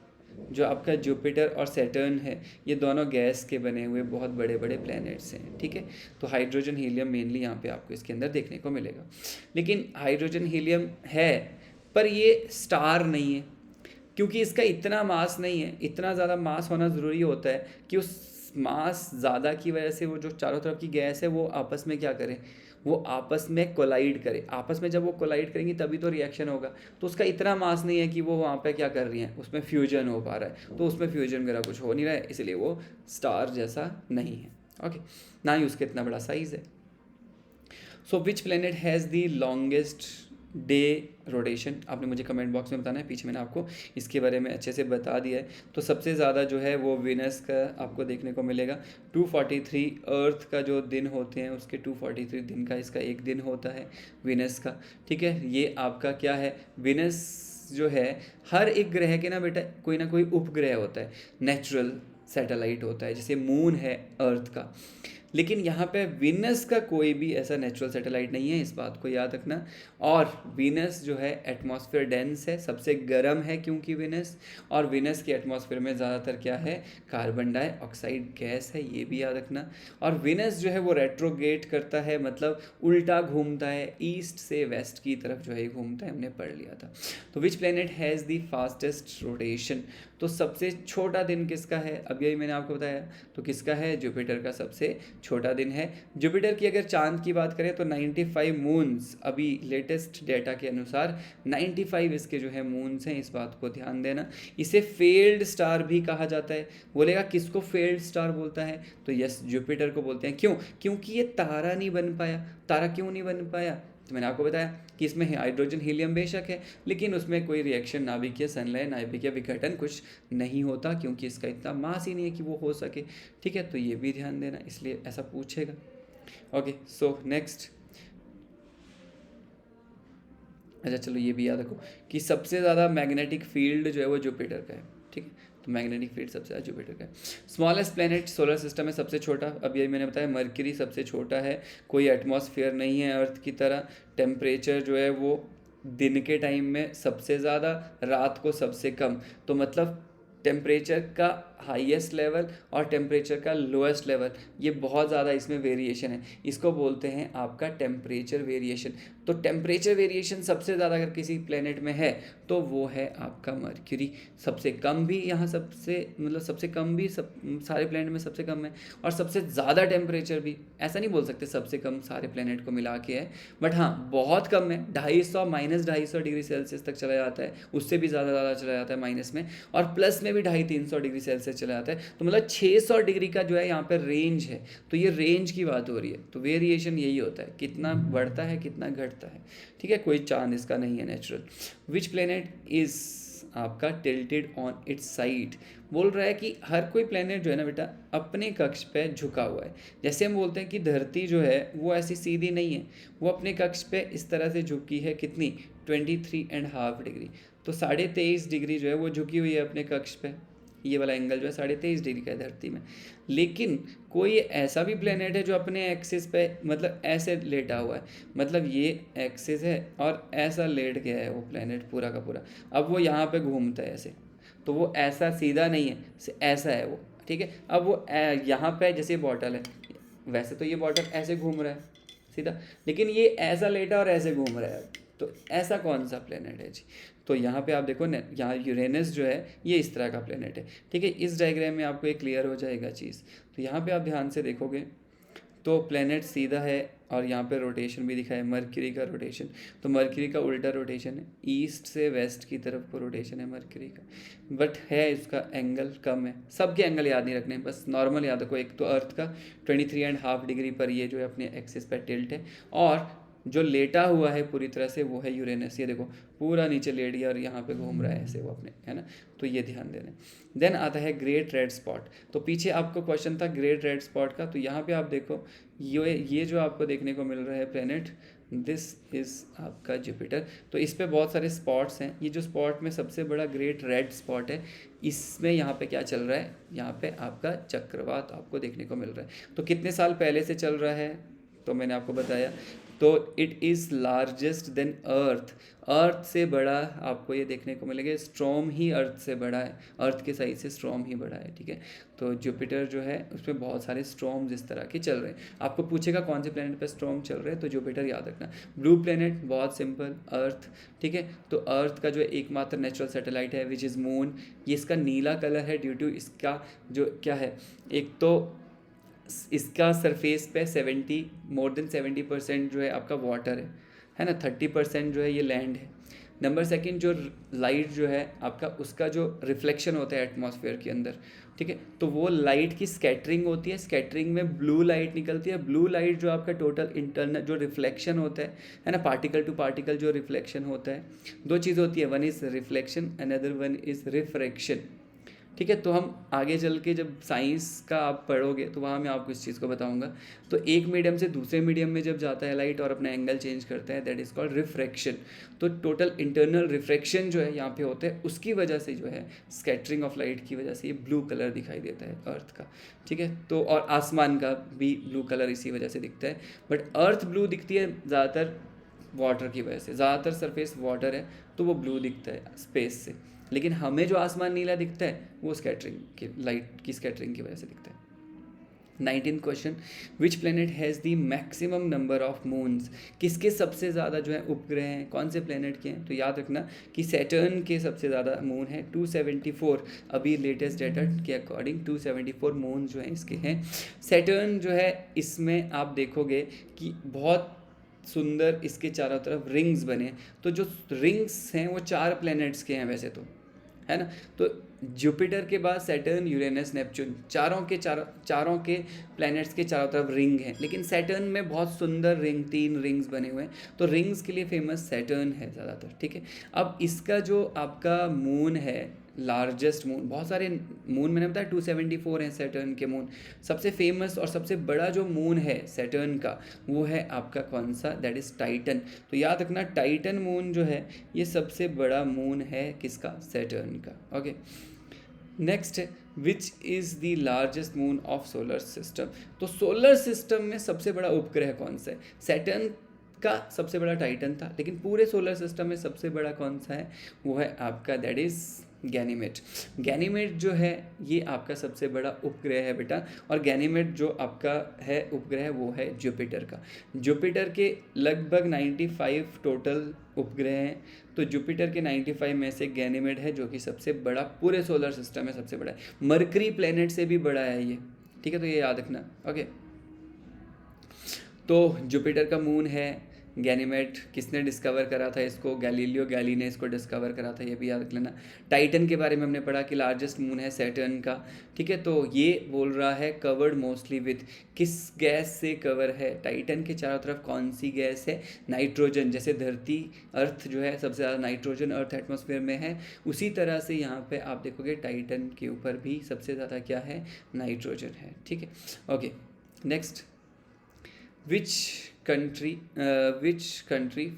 A: जो आपका जुपिटर और सैटर्न है, ये दोनों गैस के बने हुए बहुत बड़े बड़े प्लैनेट्स हैं, ठीक है। तो हाइड्रोजन हीलियम मेनली यहाँ पे आपको इसके अंदर देखने को मिलेगा। लेकिन हाइड्रोजन हीलियम है, पर ये स्टार नहीं है, क्योंकि इसका इतना मास नहीं है। इतना ज़्यादा मास होना ज़रूरी होता है कि उस मास ज़्यादा की वजह से वो जो चारों तरफ की गैस है वो आपस में क्या करे, वो आपस में कोलाइड करे। आपस में जब वो कोलाइड करेंगी तभी तो रिएक्शन होगा। तो उसका इतना मास नहीं है कि वो वहाँ पे क्या कर रही हैं, उसमें फ्यूजन हो पा रहा है। तो उसमें फ्यूजन वगैरह कुछ हो नहीं रहा है, इसलिए वो स्टार जैसा नहीं है, ओके। ना ही उसका इतना बड़ा साइज़ है। So which planet has the longest day rotation, आपने मुझे कमेंट बॉक्स में बताना है। पीछे मैंने आपको इसके बारे में अच्छे से बता दिया है। तो सबसे ज़्यादा जो है वो विनस का आपको देखने को मिलेगा, 243 अर्थ का जो दिन होते हैं उसके 243 दिन का इसका एक दिन होता है विनस का, ठीक है। ये आपका क्या है, विनस जो है हर एक ग्रह के ना बेटा कोई ना कोई उपग्रह होता है, नेचुरल सैटेलाइट होता है, जैसे मून है अर्थ का। लेकिन यहाँ पे वीनस का कोई भी ऐसा नेचुरल सैटेलाइट नहीं है, इस बात को याद रखना। और वीनस जो है एटमॉस्फेयर डेंस है, सबसे गर्म है क्योंकि वीनस, और वीनस के एटमॉस्फेयर में ज़्यादातर क्या है, कार्बन डाइऑक्साइड गैस है, ये भी याद रखना। और वीनस जो है वो रेट्रोगेट करता है, मतलब उल्टा घूमता है, ईस्ट से वेस्ट की तरफ जो है घूमता है, हमने पढ़ लिया था। तो विच planet has the fastest rotation, तो सबसे छोटा दिन किसका है, अब यही मैंने आपको बताया। तो किसका है, जुपिटर का सबसे छोटा दिन है। जुपिटर की अगर चांद की बात करें तो 95 मून्स, अभी लेटेस्ट डेटा के अनुसार 95 इसके जो है मून्स हैं, इस बात को ध्यान देना। इसे फेल्ड स्टार भी कहा जाता है। बोलेगा किसको फेल्ड स्टार बोलता है, तो यस जुपिटर को बोलते हैं। क्यों? क्योंकि ये तारा नहीं बन पाया। तारा क्यों नहीं बन पाया, तो मैंने आपको बताया कि इसमें हाइड्रोजन हीलियम बेशक है, लेकिन उसमें कोई रिएक्शन, नाभिकीय संलयन, नाभिकीय विघटन कुछ नहीं होता, क्योंकि इसका इतना मास ही नहीं है कि वो हो सके। ठीक है, तो ये भी ध्यान देना, इसलिए ऐसा पूछेगा। ओके, सो नेक्स्ट, अच्छा चलो ये भी याद रखो कि सबसे ज़्यादा मैग्नेटिक फील्ड जो है वो जुपिटर का है। ठीक है, तो मैग्नेटिक फील्ड सबसे ज़्यादा जुपिटर का है। स्मॉलेस्ट प्लेनेट सोलर सिस्टम में सबसे छोटा, अब ये मैंने बताया मरकरी सबसे छोटा है, कोई एटमॉस्फेयर नहीं है अर्थ की तरह। टेम्परेचर जो है वो दिन के टाइम में सबसे ज़्यादा, रात को सबसे कम। तो मतलब टेम्परेचर का हाईएस्ट लेवल और टेम्परेचर का लोएस्ट लेवल, ये बहुत ज़्यादा इसमें वेरिएशन है। इसको बोलते हैं आपका टेम्परेचर वेरिएशन। तो टेम्परेचर वेरिएशन सबसे ज़्यादा अगर किसी प्लेनेट में है तो वो है आपका मरकरी। सबसे कम भी यहाँ सबसे, मतलब सबसे कम भी सारे प्लेनेट में सबसे कम है, और सबसे ज़्यादा टेम्परेचर भी, ऐसा नहीं बोल सकते सबसे कम सारे प्लेनेट को मिला के है, बट हाँ बहुत कम है। 250 -250 डिग्री सेल्सियस तक चला जाता है, उससे भी ज़्यादा चला जाता है माइनस में, और प्लस में भी 250-300 डिग्री सेल्सियस चला जाता है। तो मतलब 600 डिग्री का जो है यहाँ पर रेंज है। तो ये रेंज की बात हो रही है, तो वेरिएशन यही होता है, कितना बढ़ता है कितना घटता है। ठीक है, कोई चांद इसका नहीं है नेचुरल। विच प्लेनेट इज आपका टिल्टेड ऑन इट्स साइड, बोल रहा है कि हर कोई प्लेनेट जो है ना बेटा अपने कक्ष पे झुका हुआ है। जैसे हम बोलते हैं कि धरती जो है वो ऐसी सीधी नहीं है, वो अपने कक्ष पे इस तरह से झुकी है, कितनी 23.5 डिग्री। तो 23.5 डिग्री जो है वो झुकी हुई है अपने कक्ष पे। ये वाला एंगल जो है 23.5 डिग्री का है धरती में। लेकिन कोई ऐसा भी प्लेनेट है जो अपने एक्सिस पे मतलब ऐसे लेटा हुआ है, मतलब ये एक्सिस है और ऐसा लेट गया है वो प्लेनेट पूरा का पूरा। अब वो यहाँ पे घूमता है ऐसे, तो वो ऐसा सीधा नहीं है, ऐसा है वो। ठीक है, अब वो यहाँ पे जैसे बॉटल है, वैसे तो ये बॉटल ऐसे घूम रहा है सीधा, लेकिन ये ऐसा लेटा और ऐसे घूम रहा है। तो ऐसा कौन सा प्लेनेट है जी? तो यहाँ पे आप देखो ना, यहाँ यूरेनस जो है ये इस तरह का प्लेनेट है। ठीक है, इस डायग्राम में आपको ये क्लियर हो जाएगा चीज़। तो यहाँ पे आप ध्यान से देखोगे तो प्लेनेट सीधा है, और यहाँ पे रोटेशन भी दिखा है मरकरी का रोटेशन। तो मरकरी का उल्टा रोटेशन है, ईस्ट से वेस्ट की तरफ को रोटेशन है मरकरी का, बट है इसका एंगल कम है। सबके एंगल याद नहीं रखने, बस नॉर्मल याद रखो। एक तो अर्थ का 23.5 डिग्री पर ये जो है अपने एक्सिस पर टिल्ट है, और जो लेटा हुआ है पूरी तरह से वो है यूरेनस। ये देखो पूरा नीचे लेट गया और यहाँ पे घूम रहा है ऐसे वो अपने, है ना। तो ये ध्यान देना। देन आता है ग्रेट रेड स्पॉट। तो पीछे आपको क्वेश्चन था ग्रेट रेड स्पॉट का, तो यहाँ पे आप देखो ये जो आपको देखने को मिल रहा है प्लेनेट, दिस इज़ आपका जुपिटर। तो इस पे बहुत सारे स्पॉट्स हैं। ये जो स्पॉट में सबसे बड़ा ग्रेट रेड स्पॉट है, इसमें यहाँ पे क्या चल रहा है, यहाँ पे आपका चक्रवात आपको देखने को मिल रहा है। तो कितने साल पहले से चल रहा है, तो मैंने आपको बताया, तो इट इज़ लार्जेस्ट देन अर्थ। अर्थ से बड़ा आपको ये देखने को मिलेगा। स्ट्रॉम ही अर्थ से बड़ा है, अर्थ के साइज से स्ट्रॉम ही बड़ा है। ठीक है, तो जुपिटर जो है उसमें बहुत सारे स्ट्रॉम्स इस तरह के चल रहे हैं। आपको पूछेगा कौन से प्लेनेट पे स्ट्रॉम चल रहे हैं, तो जुपिटर याद रखना। ब्लू प्लेनेट बहुत सिंपल, अर्थ। ठीक है, तो अर्थ का जो एकमात्र नेचुरल सैटेलाइट है विच इज़ मून। ये इसका नीला कलर है ड्यू टू इसका जो क्या है, एक तो इसका सरफेस पे 70% जो है आपका वाटर है ना, 30% जो है ये लैंड है। नंबर सेकंड, जो लाइट जो है आपका उसका जो रिफ्लेक्शन होता है एटमॉस्फेयर के अंदर, ठीक है, तो वो लाइट की स्कैटरिंग होती है। स्कैटरिंग में ब्लू लाइट निकलती है। ब्लू लाइट जो आपका टोटल इंटरनल जो रिफ्लेक्शन होता है ना, पार्टिकल टू पार्टिकल जो रिफ्लेक्शन होता है, दो चीज़ होती है, one is reflection, another one is refraction. ठीक है, तो हम आगे चल के जब साइंस का आप पढ़ोगे तो वहाँ मैं आपको इस चीज़ को बताऊंगा। तो एक मीडियम से दूसरे मीडियम में जब जाता है लाइट और अपना एंगल चेंज करता है, दैट इज़ कॉल्ड रिफ्रैक्शन। तो टोटल इंटरनल रिफ्रैक्शन जो है यहाँ पे होता है, उसकी वजह से जो है स्कैटरिंग ऑफ लाइट की वजह से ये ब्लू कलर दिखाई देता है अर्थ का। ठीक है, तो और आसमान का भी ब्लू कलर इसी वजह से दिखता है। बट अर्थ ब्लू दिखती है ज़्यादातर वाटर की वजह से, ज़्यादातर सरफेस वाटर है तो वो ब्लू दिखता है स्पेस से। लेकिन हमें जो आसमान नीला दिखता है वो स्कैटरिंग की लाइट की स्कैटरिंग की वजह से दिखता है। 19 question, which planet has the maximum number of moons, किसके सबसे ज़्यादा जो है उपग्रह हैं, कौन से प्लेनेट के हैं? तो याद रखना कि सैटर्न के सबसे ज़्यादा मून है 274, अभी लेटेस्ट डेटा के अकॉर्डिंग 274 मून जो हैं इसके हैं। सैटर्न जो है इसमें आप देखोगे कि बहुत सुंदर इसके चारों तरफ रिंग्स बने, तो जो रिंग्स हैं वो 4 प्लैनेट्स के हैं वैसे तो, है ना। तो जुपिटर के बाद सैटर्न, यूरेनस, नेपच्यून, चारों के प्लैनेट्स के चारों तरफ रिंग हैं, लेकिन सैटर्न में बहुत सुंदर रिंग, 3 रिंग्स बने हुए हैं, तो रिंग्स के लिए फेमस सैटर्न है ज़्यादातर, ठीक है। अब इसका जो आपका मून है, लार्जेस्ट मून, बहुत सारे मून मैंने बताया 274 हैं सैटर्न के मून, सबसे फेमस और सबसे बड़ा जो मून है सैटर्न का वो है आपका कौन सा? That is Titan. तो याद रखना टाइटन मून जो है ये सबसे बड़ा मून है किसका? सैटर्न का। ओके, नेक्स्ट है which is the largest moon of solar system. तो सोलर सिस्टम में सबसे बड़ा उपग्रह कौन सा है? सैटर्न का सबसे बड़ा टाइटन था, लेकिन पूरे सोलर सिस्टम में सबसे बड़ा कौन सा है? वो है आपका दैट इज़ गैनीमेड। गैनीमेड जो है ये आपका सबसे बड़ा उपग्रह है बेटा, और गैनीमेड जो आपका है उपग्रह वो है जुपिटर का। जुपिटर के लगभग 95 टोटल उपग्रह हैं, तो जुपिटर के 95 में से गैनीमेड है जो कि सबसे बड़ा पूरे सोलर सिस्टम में सबसे बड़ा है। मरकरी प्लेनेट से भी बड़ा है ये, ठीक है, तो ये याद रखना। ओके, तो जुपिटर का मून है गैनीमेड। किसने डिस्कवर करा था इसको? गैलीलियो गैली ने इसको डिस्कवर करा था, ये भी याद रख लेना। टाइटन के बारे में हमने पढ़ा कि लार्जेस्ट मून है सैटर्न का, ठीक है। तो ये बोल रहा है कवर्ड मोस्टली विथ, किस गैस से कवर है? टाइटन के चारों तरफ कौन सी गैस है? नाइट्रोजन। जैसे धरती अर्थ जो है सबसे ज़्यादा नाइट्रोजन अर्थ एटमॉस्फेयर में है, उसी तरह से यहाँ पे आप देखोगे टाइटन के ऊपर भी सबसे ज़्यादा क्या है? नाइट्रोजन है, ठीक है। Okay, next, which country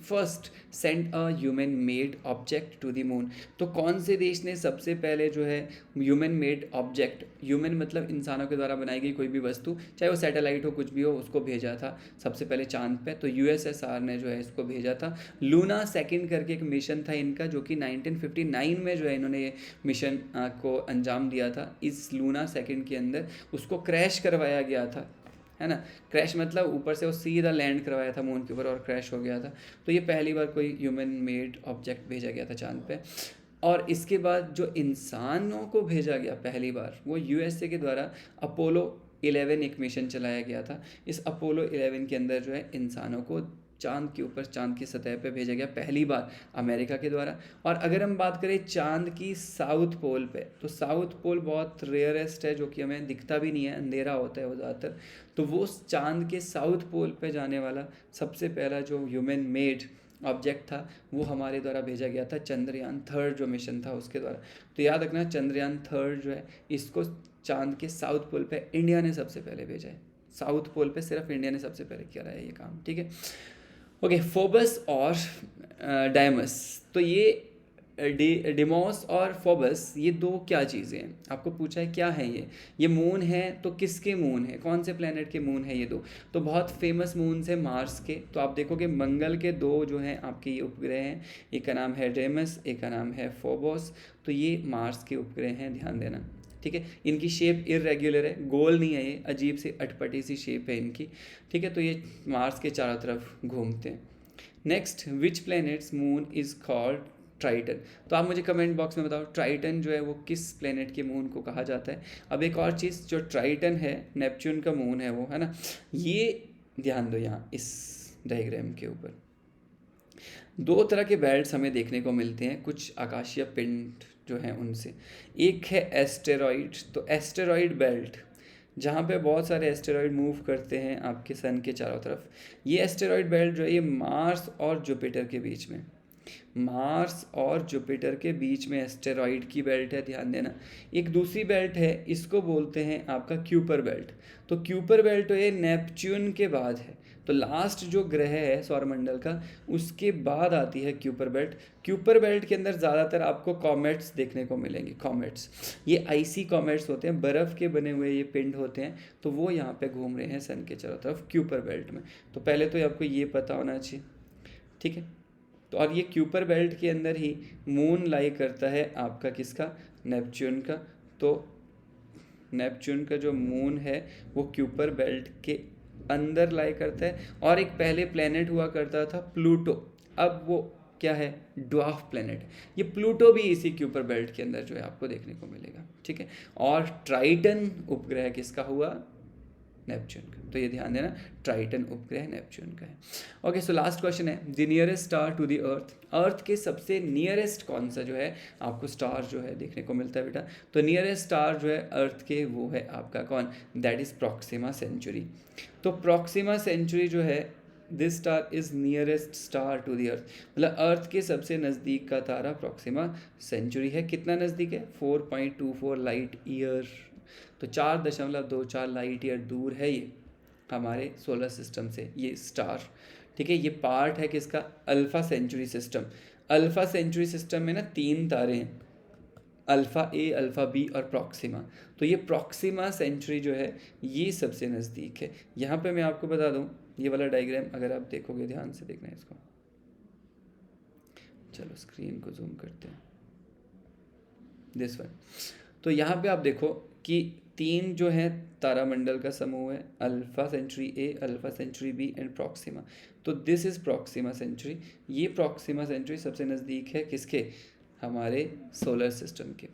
A: first sent a human made object to the moon। तो कौन से देश ने सबसे पहले जो है human made object, human मतलब इंसानों के द्वारा बनाई गई कोई भी वस्तु, चाहे वो सैटेलाइट हो कुछ भी हो, उसको भेजा था सबसे पहले चांद पे? तो यूएसएसआर ने जो है इसको भेजा था। लूना सेकंड करके एक मिशन था इनका, जो कि 1959 में जो है इन्होंने ये मिशन को अंजाम दिया था। इस लूना सेकंड के अंदर उसको क्रैश करवाया गया था, है ना। क्रैश मतलब ऊपर से वो सीधा लैंड करवाया था मून के ऊपर और क्रैश हो गया था। तो ये पहली बार कोई ह्यूमन मेड ऑब्जेक्ट भेजा गया था चांद पे। और इसके बाद जो इंसानों को भेजा गया पहली बार वो यूएसए के द्वारा अपोलो 11 एक मिशन चलाया गया था। इस अपोलो 11 के अंदर जो है इंसानों को चांद के ऊपर, चांद की सतह पे भेजा गया पहली बार अमेरिका के द्वारा। और अगर हम बात करें चांद की साउथ पोल पे, तो साउथ पोल बहुत रेयरेस्ट है, जो कि हमें दिखता भी नहीं है, अंधेरा होता है वो ज़्यादातर। तो वो चांद के साउथ पोल पे जाने वाला सबसे पहला जो ह्यूमन मेड ऑब्जेक्ट था वो हमारे द्वारा भेजा गया था, चंद्रयान 3 जो मिशन था उसके द्वारा। तो याद रखना चंद्रयान 3 जो है इसको चांद के साउथ पोल पे इंडिया ने सबसे पहले भेजा है। साउथ पोल पे सिर्फ इंडिया ने सबसे पहले किया है ये काम, ठीक है। ओके, फोबस और डायमस, तो ये डिमोस और फोबस ये दो क्या चीज़ें हैं? आपको पूछा है क्या है ये मून है, तो किसके मून है, कौन से प्लेनेट के मून है ये दो? तो बहुत फेमस मून है मार्स के। तो आप देखोगे मंगल के 2 जो हैं आपके ये उपग्रह हैं, एक का नाम है डेमस, एक का नाम है फोबोस। तो ये मार्स के उपग्रह हैं, ध्यान देना, ठीक है। इनकी शेप इरेगुलर है, गोल नहीं है, ये अजीब सी अटपटी सी शेप है इनकी, ठीक है। तो ये मार्स के चारों तरफ घूमते हैं। Next, which planets moon is called Triton. तो आप मुझे कमेंट बॉक्स में बताओ ट्राइटन जो है वो किस प्लेनेट के मून को कहा जाता है। अब एक और चीज़, जो ट्राइटन है नेपच्यून का मून है वो, है ना। ये ध्यान दो यहाँ इस डायग्राम के ऊपर 2 तरह के बेल्ट्स हमें देखने को मिलते हैं कुछ आकाशीय पिंड जो हैं उनसे। एक है एस्टेरॉइड, तो एस्टेरॉइड बेल्ट जहाँ पे बहुत सारे एस्टेरॉइड मूव करते हैं आपके सन के चारों तरफ। ये एस्टेरॉइड बेल्ट जो है ये मार्स और जुपिटर के बीच में, मार्स और जुपिटर के बीच में एस्टेरॉइड की बेल्ट है, ध्यान देना। एक दूसरी बेल्ट है, इसको बोलते हैं आपका क्यूपर बेल्ट। तो क्यूपर बेल्ट तो ये नेपच्यून के बाद है, तो लास्ट जो ग्रह है सौरमंडल का उसके बाद आती है क्यूपर बेल्ट। क्यूपर बेल्ट के अंदर ज़्यादातर आपको कॉमेट्स देखने को मिलेंगे। कॉमेट्स ये आइसी कॉमेट्स होते हैं, बर्फ़ के बने हुए ये पिंड होते हैं, तो वो यहाँ पे घूम रहे हैं सन के चारों तरफ क्यूपर बेल्ट में। तो पहले तो आपको ये पता होना चाहिए, ठीक है। तो और ये क्यूपर बेल्ट के अंदर ही मून लाई करता है आपका किसका? नेपच्यून का। तो नेपच्यून का जो मून है वो क्यूपर बेल्ट के अंदर लाई करता है, और एक पहले प्लेनेट हुआ करता था प्लूटो, अब वो क्या है, ड्वार्फ प्लेनेट। ये प्लूटो भी इसी क्यूपर बेल्ट के अंदर जो है आपको देखने को मिलेगा, ठीक है। और ट्राइटन उपग्रह किसका हुआ, नेपच्यून का। तो ये ध्यान देना, ट्राइटन उपग्रह नेपच्यून का है। ओके, सो लास्ट क्वेश्चन है, the nearest star to the earth. Earth के सबसे नियरेस्ट कौन सा जो है आपको स्टार जो है देखने को मिलता है बेटा, तो नियरेस्ट स्टार जो है अर्थ के वो है आपका कौन, दैट इज प्रॉक्सिमा सेंचुरी। तो प्रॉक्सिमा सेंचुरी जो है, this star is nearest star to the earth, मतलब अर्थ के सबसे नज़दीक का तारा प्रॉक्सिमा सेंचुरी है। कितना नज़दीक है, 4.24 लाइट ईयर, तो 4.24 लाइट ईयर दूर है ये हमारे सोलर सिस्टम से ये स्टार, ठीक है। ये पार्ट है किसका, Alpha Centauri system. Alpha Centauri system में ना 3 तारे हैं, अल्फ़ा ए, अल्फ़ा बी और प्रॉक्सिमा। तो ये प्रॉक्सिमा सेंचुरी जो है ये सबसे नज़दीक है। यहाँ पे मैं आपको बता दूँ, ये वाला डायग्राम अगर आप देखोगे, ध्यान से देखना है इसको, चलो स्क्रीन को जूम करते हैं, दिस वन। तो यहाँ पे आप देखो कि 3 जो है तारामंडल का समूह है, Alpha Centauri A, Alpha Centauri B and Proxima. तो दिस इज़ प्रॉक्सिमा सेंचुरी। ये प्रॉक्सिमा सेंचुरी सबसे नज़दीक है किसके, हमारे सोलर सिस्टम के।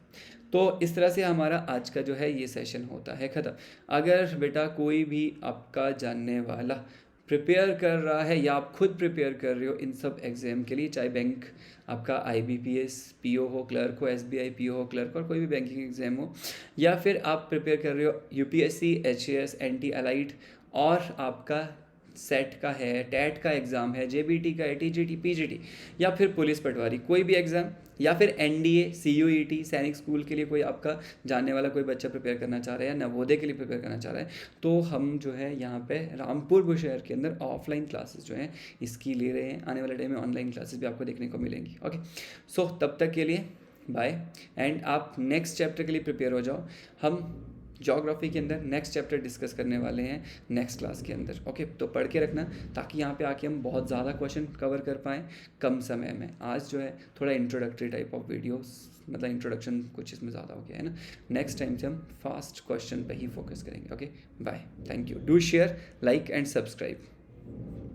A: तो इस तरह से हमारा आज का जो है ये सेशन होता है ख़त्म। अगर बेटा कोई भी आपका जानने वाला प्रिपेयर कर रहा है या आप खुद प्रिपेयर कर रहे हो इन सब एग्ज़ाम के लिए, चाहे बैंक आपका IBPS PO हो, क्लर्क हो, SBI PO हो, क्लर्क और कोई भी बैंकिंग एग्ज़ाम हो, या फिर आप प्रिपेयर कर रहे हो UPSC HAS NT अलाइड, और आपका सेट का है, टैट का एग्ज़ाम है, JBT का है, TGT PGT, या फिर पुलिस पटवारी कोई भी एग्ज़ाम, या फिर NDA CUET सैनिक स्कूल के लिए कोई आपका जानने वाला कोई बच्चा प्रिपेयर करना चाह रहा है या नवोदय के लिए प्रिपेयर करना चाह रहा है, तो हम जो है यहाँ पे रामपुर बुशहर के अंदर ऑफलाइन क्लासेस जो हैं इसकी ले रहे हैं। आने वाले टाइम में ऑनलाइन क्लासेस भी आपको देखने को मिलेंगी। ओके, सो तब तक के लिए बाय, एंड आप नेक्स्ट चैप्टर के लिए प्रिपेयर हो जाओ। हम ज्योग्राफी के अंदर नेक्स्ट चैप्टर डिस्कस करने वाले हैं नेक्स्ट क्लास के अंदर। ओके, तो पढ़ के रखना ताकि यहाँ पे आके हम बहुत ज़्यादा क्वेश्चन कवर कर पाएँ कम समय में। आज जो है थोड़ा इंट्रोडक्टरी टाइप ऑफ वीडियोस, मतलब इंट्रोडक्शन कुछ इसमें ज़्यादा हो गया है ना। नेक्स्ट टाइम से हम फास्ट क्वेश्चन पे ही फोकस करेंगे। Okay, bye, thank you, do share, like and subscribe.